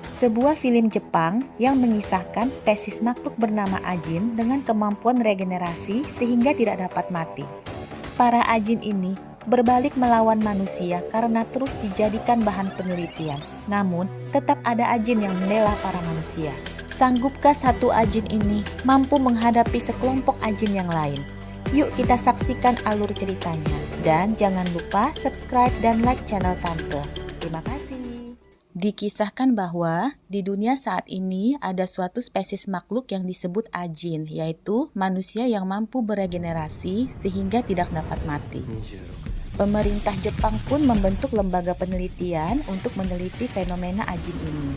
Sebuah film Jepang yang mengisahkan spesies makhluk bernama Ajin dengan kemampuan regenerasi sehingga tidak dapat mati. Para Ajin ini berbalik melawan manusia karena terus dijadikan bahan penelitian. Namun, tetap ada Ajin yang membela para manusia. Sanggupkah satu Ajin ini mampu menghadapi sekelompok Ajin yang lain? Yuk kita saksikan alur ceritanya. Dan jangan lupa subscribe dan like channel Tante. Terima kasih. Dikisahkan bahwa di dunia saat ini ada suatu spesies makhluk yang disebut Ajin, yaitu manusia yang mampu beregenerasi sehingga tidak dapat mati. Pemerintah Jepang pun membentuk lembaga penelitian untuk meneliti fenomena Ajin ini.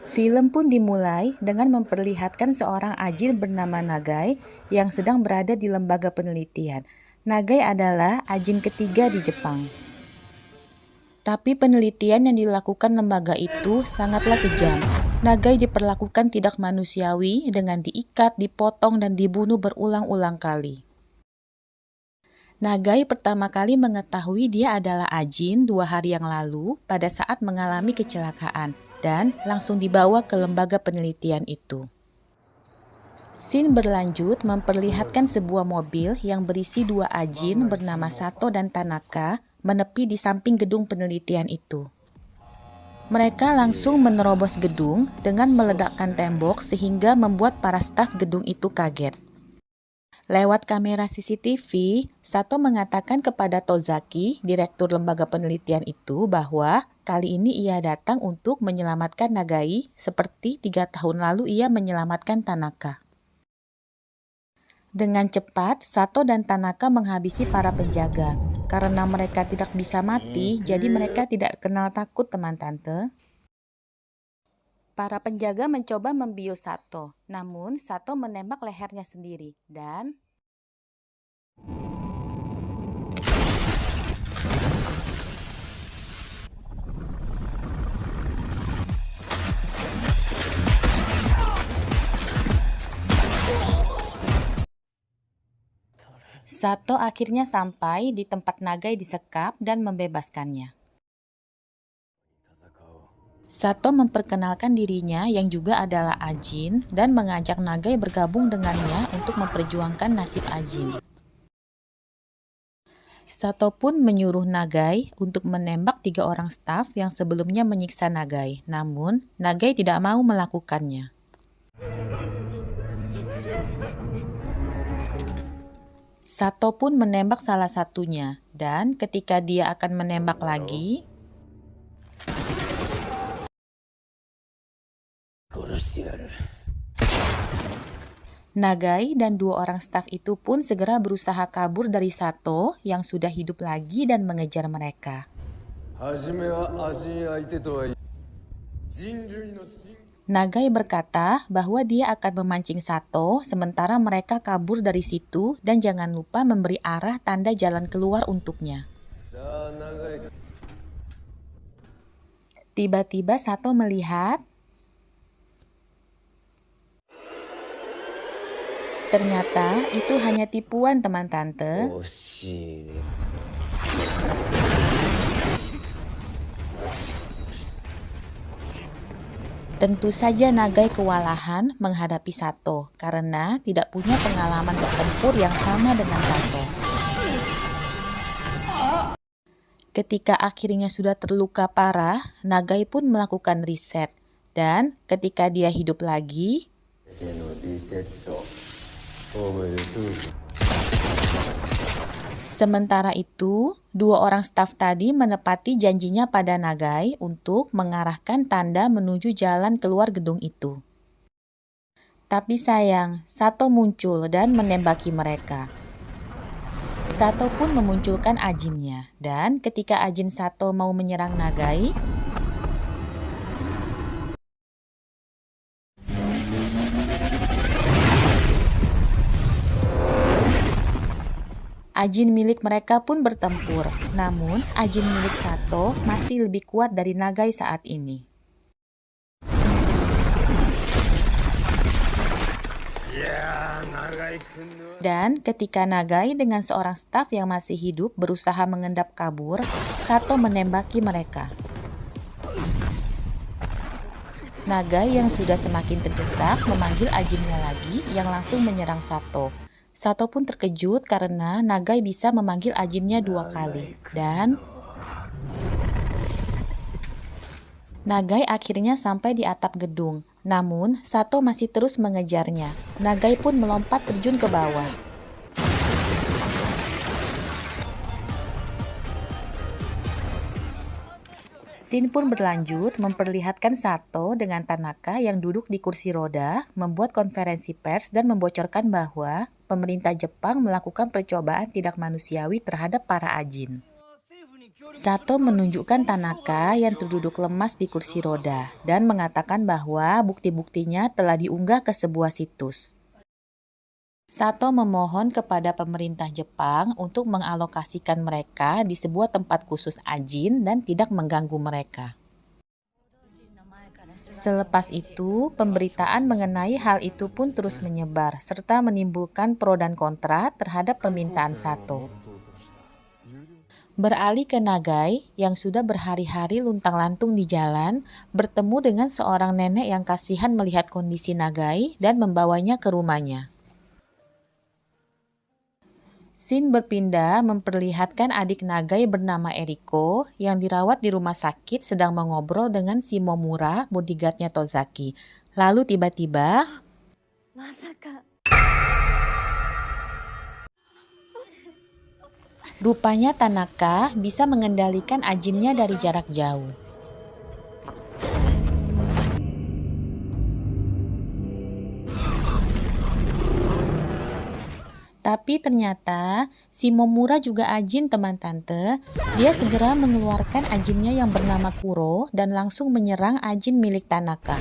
Film pun dimulai dengan memperlihatkan seorang Ajin bernama Nagai yang sedang berada di lembaga penelitian. Nagai adalah Ajin ketiga di Jepang. Tapi penelitian yang dilakukan lembaga itu sangatlah kejam. Nagai diperlakukan tidak manusiawi dengan diikat, dipotong, dan dibunuh berulang-ulang kali. Nagai pertama kali mengetahui dia adalah Ajin 2 hari yang lalu pada saat mengalami kecelakaan dan langsung dibawa ke lembaga penelitian itu. Scene berlanjut memperlihatkan sebuah mobil yang berisi 2 Ajin bernama Sato dan Tanaka menepi di samping gedung penelitian itu. Mereka langsung menerobos gedung dengan meledakkan tembok sehingga membuat para staf gedung itu kaget. Lewat kamera CCTV, Sato mengatakan kepada Tozaki, direktur lembaga penelitian itu, bahwa kali ini ia datang untuk menyelamatkan Nagai seperti 3 tahun lalu ia menyelamatkan Tanaka. Dengan cepat, Sato dan Tanaka menghabisi para penjaga. Karena mereka tidak bisa mati, jadi mereka tidak kenal takut, teman tante. Para penjaga mencoba membius Sato, namun Sato menembak lehernya sendiri dan Sato akhirnya sampai di tempat Nagai disekap dan membebaskannya. Sato memperkenalkan dirinya yang juga adalah Ajin dan mengajak Nagai bergabung dengannya untuk memperjuangkan nasib Ajin. Sato pun menyuruh Nagai untuk menembak 3 orang staf yang sebelumnya menyiksa Nagai, namun Nagai tidak mau melakukannya. Sato pun menembak salah satunya, dan ketika dia akan menembak lagi, Nagai dan 2 orang staf itu pun segera berusaha kabur dari Sato yang sudah hidup lagi dan mengejar mereka. Nagai berkata bahwa dia akan memancing Sato sementara mereka kabur dari situ dan jangan lupa memberi arah tanda jalan keluar untuknya. Tiba-tiba Sato melihat ternyata itu hanya tipuan, teman tante. Tentu saja Nagai kewalahan menghadapi Sato karena tidak punya pengalaman bertempur yang sama dengan Sato. Ketika akhirnya sudah terluka parah, Nagai pun melakukan riset. Dan ketika dia hidup lagi, sementara itu, 2 orang staf tadi menepati janjinya pada Nagai untuk mengarahkan tanda menuju jalan keluar gedung itu. Tapi sayang, Sato muncul dan menembaki mereka. Sato pun memunculkan Ajinnya, dan ketika Ajin Sato mau menyerang Nagai, Ajin milik mereka pun bertempur, namun Ajin milik Sato masih lebih kuat dari Nagai saat ini. Dan ketika Nagai dengan seorang staf yang masih hidup berusaha mengendap kabur, Sato menembaki mereka. Nagai yang sudah semakin terdesak memanggil Ajinnya lagi yang langsung menyerang Sato. Sato pun terkejut karena Nagai bisa memanggil Ajinnya 2 kali. Dan Nagai akhirnya sampai di atap gedung. Namun, Sato masih terus mengejarnya. Nagai pun melompat terjun ke bawah. Scene pun berlanjut memperlihatkan Sato dengan Tanaka yang duduk di kursi roda, membuat konferensi pers dan membocorkan bahwa pemerintah Jepang melakukan percobaan tidak manusiawi terhadap para Ajin. Sato menunjukkan Tanaka yang terduduk lemas di kursi roda dan mengatakan bahwa bukti-buktinya telah diunggah ke sebuah situs. Sato memohon kepada pemerintah Jepang untuk mengalokasikan mereka di sebuah tempat khusus Ajin dan tidak mengganggu mereka. Selepas itu, pemberitaan mengenai hal itu pun terus menyebar, serta menimbulkan pro dan kontra terhadap permintaan Sato. Beralih ke Nagai yang sudah berhari-hari luntang-lantung di jalan, bertemu dengan seorang nenek yang kasihan melihat kondisi Nagai dan membawanya ke rumahnya. Scene berpindah memperlihatkan adik Nagai bernama Eriko yang dirawat di rumah sakit sedang mengobrol dengan Shimomura, bodyguardnya Tozaki. Lalu tiba-tiba, rupanya Tanaka bisa mengendalikan Ajinnya dari jarak jauh. Tapi ternyata Shimomura juga Ajin, teman tante. Dia segera mengeluarkan Ajinnya yang bernama Kuro dan langsung menyerang Ajin milik Tanaka.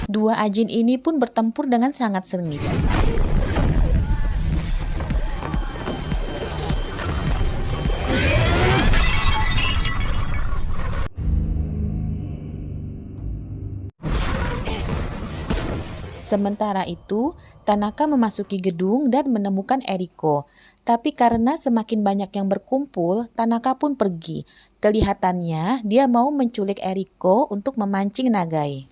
Dua Ajin ini pun bertempur dengan sangat sengit. Sementara itu, Tanaka memasuki gedung dan menemukan Eriko. Tapi karena semakin banyak yang berkumpul, Tanaka pun pergi. Kelihatannya dia mau menculik Eriko untuk memancing Nagai.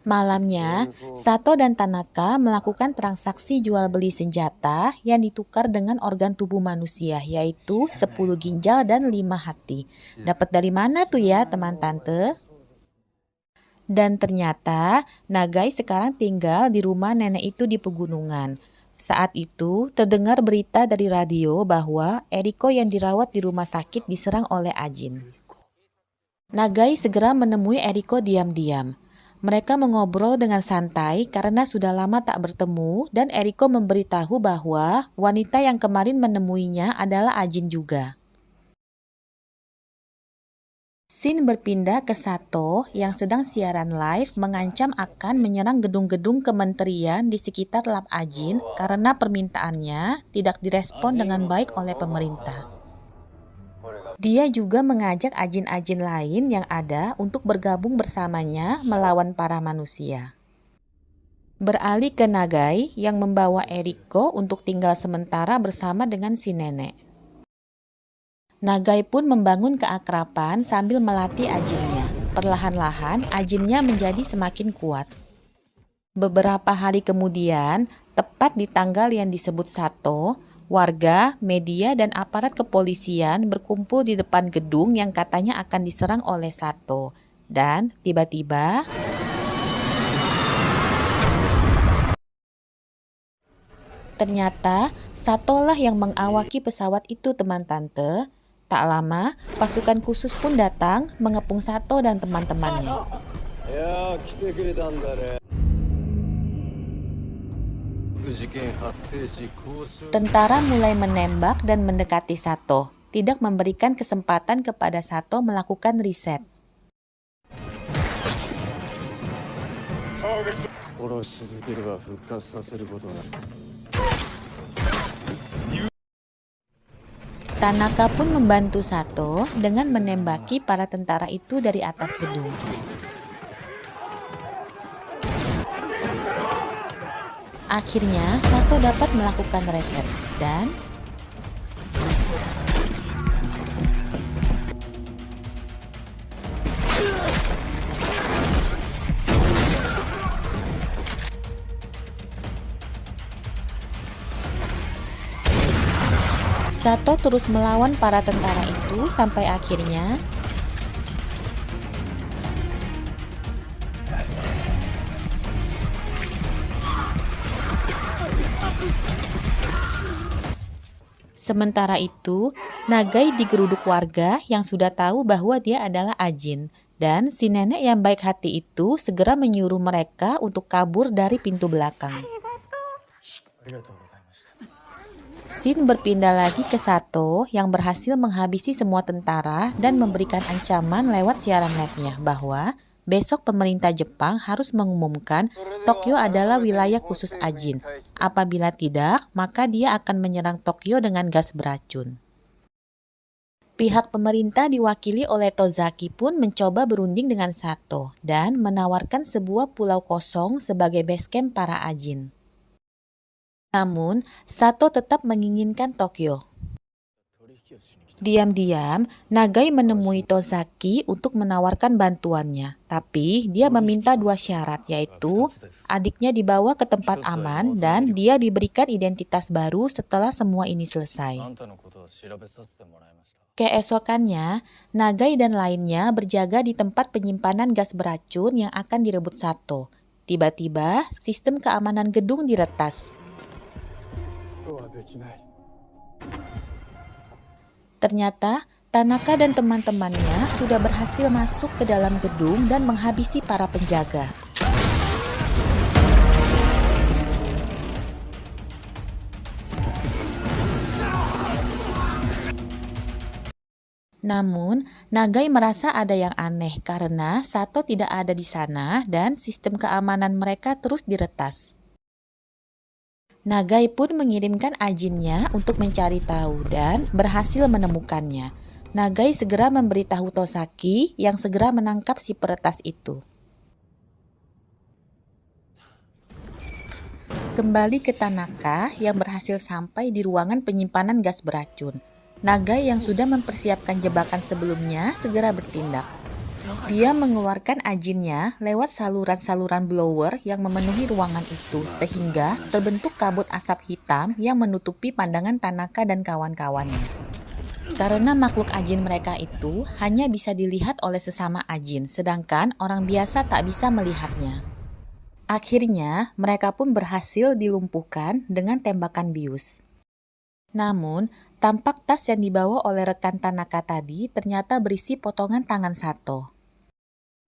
Malamnya, Sato dan Tanaka melakukan transaksi jual beli senjata yang ditukar dengan organ tubuh manusia, yaitu 10 ginjal dan 5 hati. Dapat dari mana tuh ya, teman tante? Dan ternyata Nagai sekarang tinggal di rumah nenek itu di pegunungan. Saat itu terdengar berita dari radio bahwa Eriko yang dirawat di rumah sakit diserang oleh Ajin. Nagai segera menemui Eriko diam-diam. Mereka mengobrol dengan santai karena sudah lama tak bertemu dan Eriko memberitahu bahwa wanita yang kemarin menemuinya adalah Ajin juga. Scene berpindah ke Sato yang sedang siaran live mengancam akan menyerang gedung-gedung kementerian di sekitar lab Ajin karena permintaannya tidak direspon dengan baik oleh pemerintah. Dia juga mengajak Ajin-Ajin lain yang ada untuk bergabung bersamanya melawan para manusia. Beralih ke Nagai yang membawa Eriko untuk tinggal sementara bersama dengan si nenek. Nagai pun membangun keakraban sambil melatih Ajinnya. Perlahan-lahan Ajinnya menjadi semakin kuat. Beberapa hari kemudian, tepat di tanggal yang disebut Sato, warga, media, dan aparat kepolisian berkumpul di depan gedung yang katanya akan diserang oleh Sato. Dan tiba-tiba, ternyata Sato lah yang mengawaki pesawat itu, teman tante. Tak lama, pasukan khusus pun datang mengepung Sato dan teman-temannya. Tentara mulai menembak dan mendekati Sato, tidak memberikan kesempatan kepada Sato melakukan riset. Tanaka pun membantu Sato dengan menembaki para tentara itu dari atas gedung. Akhirnya, Sato dapat melakukan reset dan Sato terus melawan para tentara itu sampai akhirnya sementara itu, Nagai digeruduk warga yang sudah tahu bahwa dia adalah Ajin. Dan si nenek yang baik hati itu segera menyuruh mereka untuk kabur dari pintu belakang. Shin berpindah lagi ke Sato yang berhasil menghabisi semua tentara dan memberikan ancaman lewat siaran live-nya bahwa besok pemerintah Jepang harus mengumumkan Tokyo adalah wilayah khusus Ajin. Apabila tidak, maka dia akan menyerang Tokyo dengan gas beracun. Pihak pemerintah diwakili oleh Tozaki pun mencoba berunding dengan Sato dan menawarkan sebuah pulau kosong sebagai base camp para Ajin. Namun, Sato tetap menginginkan Tokyo. Diam-diam, Nagai menemui Tozaki untuk menawarkan bantuannya. Tapi, dia meminta 2 syarat, yaitu adiknya dibawa ke tempat aman dan dia diberikan identitas baru setelah semua ini selesai. Keesokannya, Nagai dan lainnya berjaga di tempat penyimpanan gas beracun yang akan direbut Sato. Tiba-tiba, sistem keamanan gedung diretas. Ternyata, Tanaka dan teman-temannya sudah berhasil masuk ke dalam gedung dan menghabisi para penjaga. Namun, Nagai merasa ada yang aneh karena Sato tidak ada di sana dan sistem keamanan mereka terus diretas. Nagai pun mengirimkan ajinnya untuk mencari tahu dan berhasil menemukannya. Nagai segera memberitahu Tozaki yang segera menangkap si peretas itu. Kembali ke Tanaka yang berhasil sampai di ruangan penyimpanan gas beracun. Nagai yang sudah mempersiapkan jebakan sebelumnya segera bertindak. Dia mengeluarkan ajinnya lewat saluran-saluran blower yang memenuhi ruangan itu sehingga terbentuk kabut asap hitam yang menutupi pandangan Tanaka dan kawan-kawannya. Karena makhluk ajin mereka itu hanya bisa dilihat oleh sesama ajin, sedangkan orang biasa tak bisa melihatnya. Akhirnya, mereka pun berhasil dilumpuhkan dengan tembakan bius. Namun, tampak tas yang dibawa oleh rekan Tanaka tadi ternyata berisi potongan tangan Sato.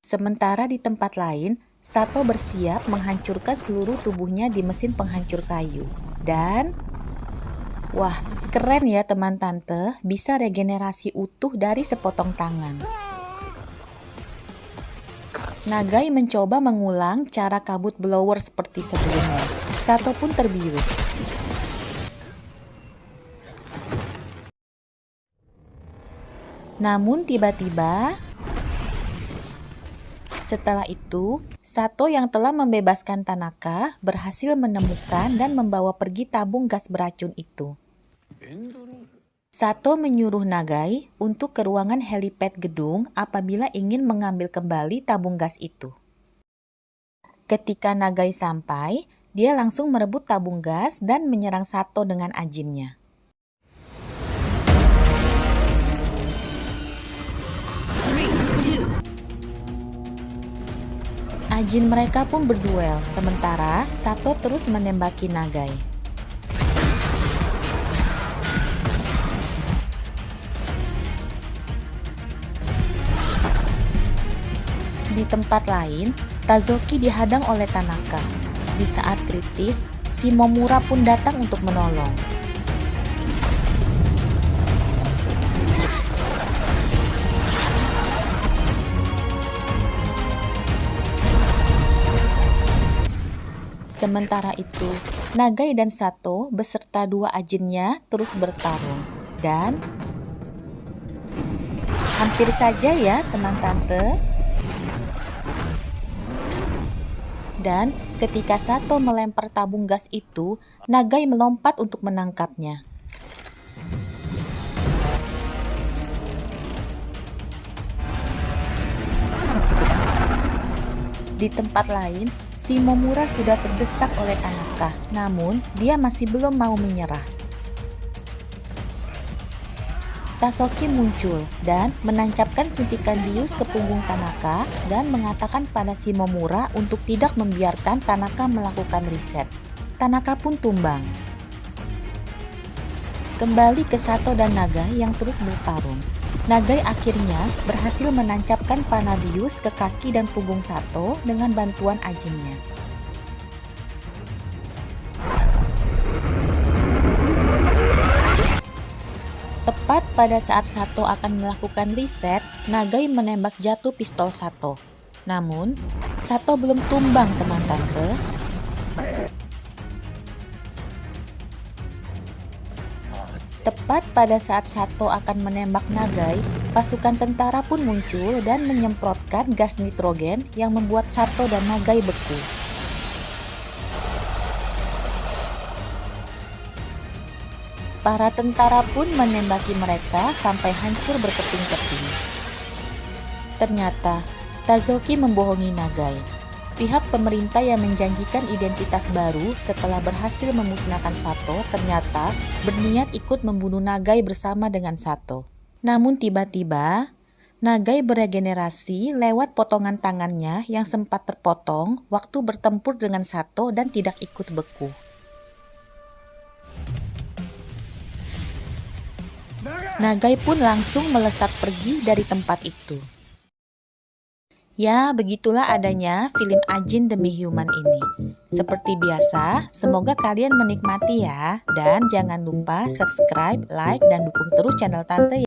Sementara di tempat lain, Sato bersiap menghancurkan seluruh tubuhnya di mesin penghancur kayu. Dan, wah, keren ya teman tante, bisa regenerasi utuh dari sepotong tangan. Nagai mencoba mengulang cara kabut blower seperti sebelumnya. Sato pun terbius. Namun tiba-tiba, setelah itu, Sato yang telah membebaskan Tanaka berhasil menemukan dan membawa pergi tabung gas beracun itu. Sato menyuruh Nagai untuk ke ruangan helipad gedung apabila ingin mengambil kembali tabung gas itu. Ketika Nagai sampai, dia langsung merebut tabung gas dan menyerang Sato dengan ajinnya. Ajin mereka pun berduel, sementara Sato terus menembaki Nagai. Di tempat lain, Tazoki dihadang oleh Tanaka. Di saat kritis, si Momura pun datang untuk menolong. Sementara itu, Nagai dan Sato beserta 2 ajinnya terus bertarung. Dan hampir saja ya teman tante. Dan ketika Sato melempar tabung gas itu, Nagai melompat untuk menangkapnya. Di tempat lain, si Momura sudah terdesak oleh Tanaka, namun dia masih belum mau menyerah. Tasoki muncul dan menancapkan suntikan bius ke punggung Tanaka dan mengatakan pada Shimomura untuk tidak membiarkan Tanaka melakukan riset. Tanaka pun tumbang. Kembali ke Sato dan Nagai yang terus bertarung. Nagai akhirnya berhasil menancapkan panah bius ke kaki dan punggung Sato dengan bantuan Ajinnya. Tepat pada saat Sato akan melakukan riset, Nagai menembak jatuh pistol Sato. Namun, Sato belum tumbang, teman tante. Tepat pada saat Sato akan menembak Nagai, pasukan tentara pun muncul dan menyemprotkan gas nitrogen yang membuat Sato dan Nagai beku. Para tentara pun menembaki mereka sampai hancur berkeping-keping. Ternyata, Tazoki membohongi Nagai. Pihak pemerintah yang menjanjikan identitas baru setelah berhasil memusnahkan Sato ternyata berniat ikut membunuh Nagai bersama dengan Sato. Namun tiba-tiba, Nagai beregenerasi lewat potongan tangannya yang sempat terpotong waktu bertempur dengan Sato dan tidak ikut beku. Nagai pun langsung melesat pergi dari tempat itu. Ya, begitulah adanya film Ajin Demi Human ini. Seperti biasa, semoga kalian menikmati ya. Dan jangan lupa subscribe, like, dan dukung terus channel Tante ya.